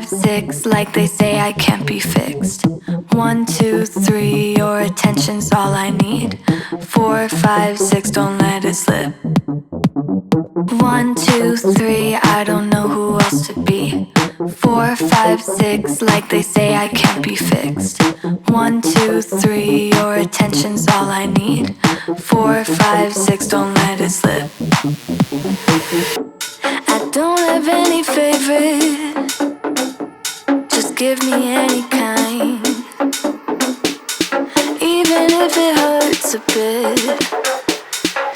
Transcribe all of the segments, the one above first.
5, 6, like they say I can't be fixed. 1, 2, 3, your attention's all I need. 4, 5, 6, don't let it slip. 1, 2, 3, I don't know who else to be. 4, 5, 6, like they say I can't be fixed. 1, 2, 3, your attention's all I need. 4, 5, 6, don't let it slip. I don't have any favorite, just give me any kind. Even if it hurts a bit,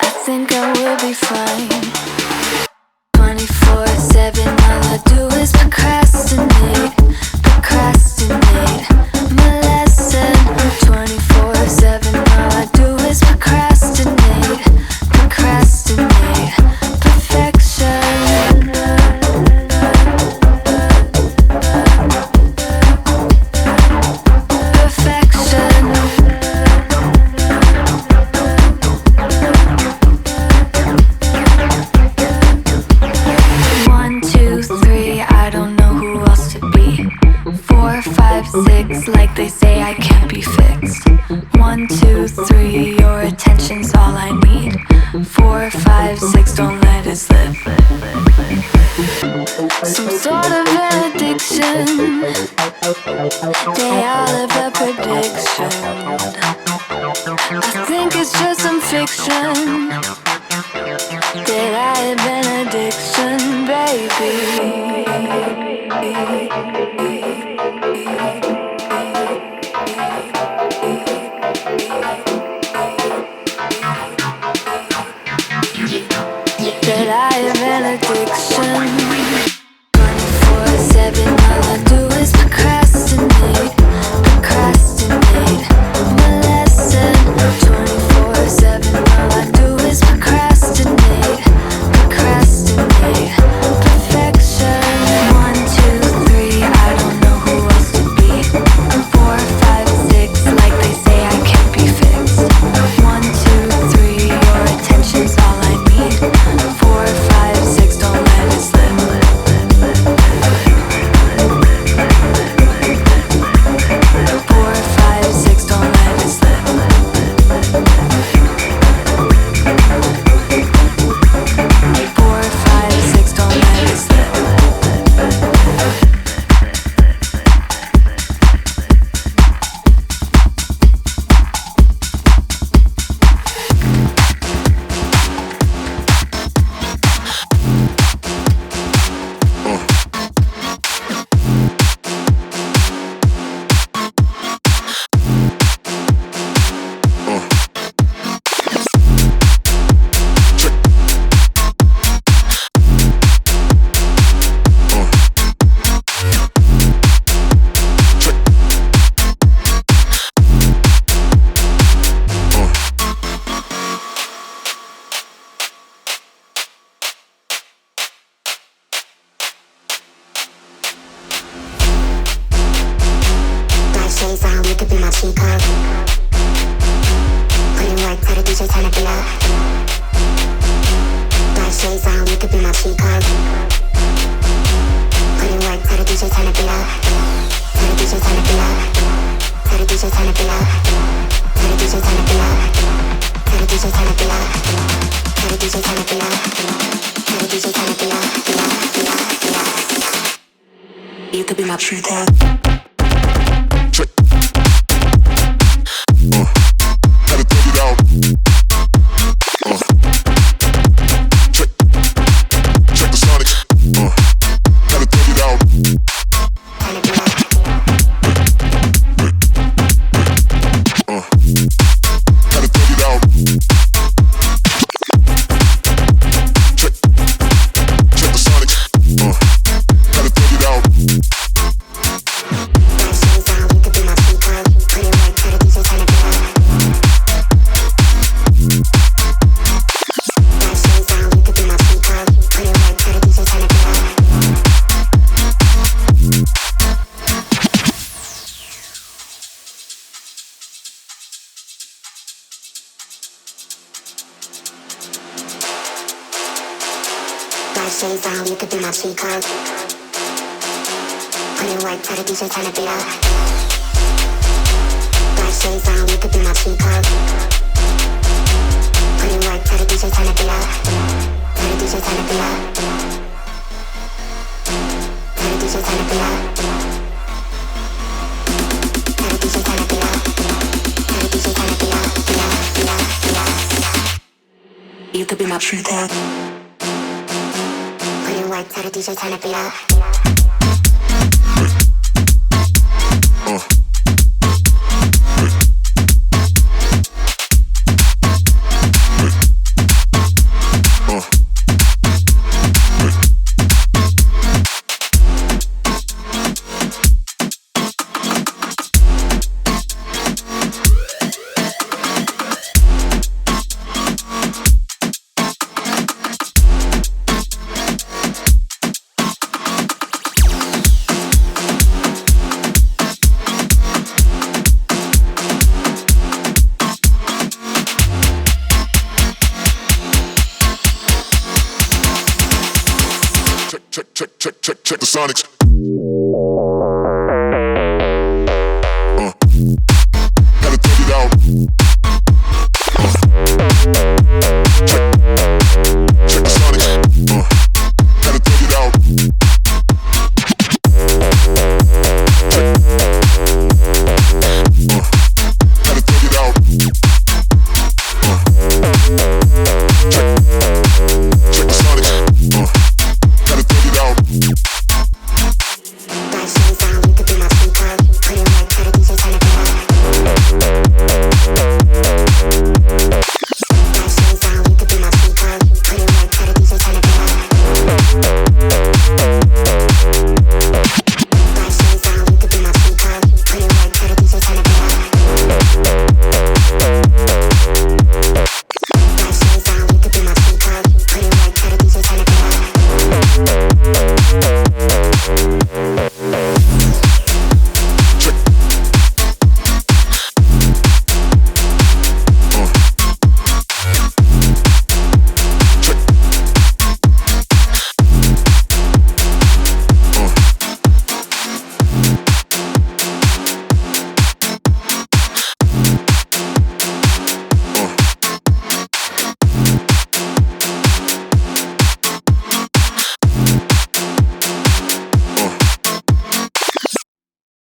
I think I will be fine. 24/7, all I do is procrastinate, procrastinate. My lesson. 24/7, all I do is procrastinate, procrastinate. Perfection. Six, like they say I can't be fixed. 1, 2, 3, your attention's all I need. 4, 5, 6, don't let it slip. Some sort of an addiction, they all have a prediction. I think it's just some fiction, that I have an addiction, baby. That I have an addiction. 24/7, all I do is procrastinate, procrastinate. My lesson. 24/7, all I do is procrastinate, procrastinate. Perfection. 1, 2, 3, I don't know who else to be. 4, 5, 6, like they say I can't be fixed. 1, 2, 3, your attention's all I need. 4, 5, 6, don't let it slip. 4, 5, 6, don't let it slip. 4, 5, 6, don't let it slip. Shades on, you could be my cheat code. Put in work, tell the DJ turn up the up. Black shades on, you could be my cheat code. Put in work, tell the DJ turn up the up. Tell the DJ turn up the up. Tell the DJ turn up the up. Tell the DJ turn up the up. Tell the DJ turn up the up. Tell the DJ turn up the up. Tell the DJ turn up the up. You could be my cheat code. Gotta take it out. Check the sonics. Gotta take it out. Gotta take it out. Check the sonics. Gotta take it out. Shades on, you could be my cheat code. Put in work, tell the DJ turn the beat up. Black shades on, you could be my cheat code. Put in work, tell the DJ turn the beat up. Tell the DJ turn the beat up. Tell the DJ turn the beat up. Tell the DJ turn the beat up. Tell the DJ turn the beat up. Beat up, beat up, beat up. You could be my cheat code. Put in work, tell the DJ turn the beat up. Check the Sonics.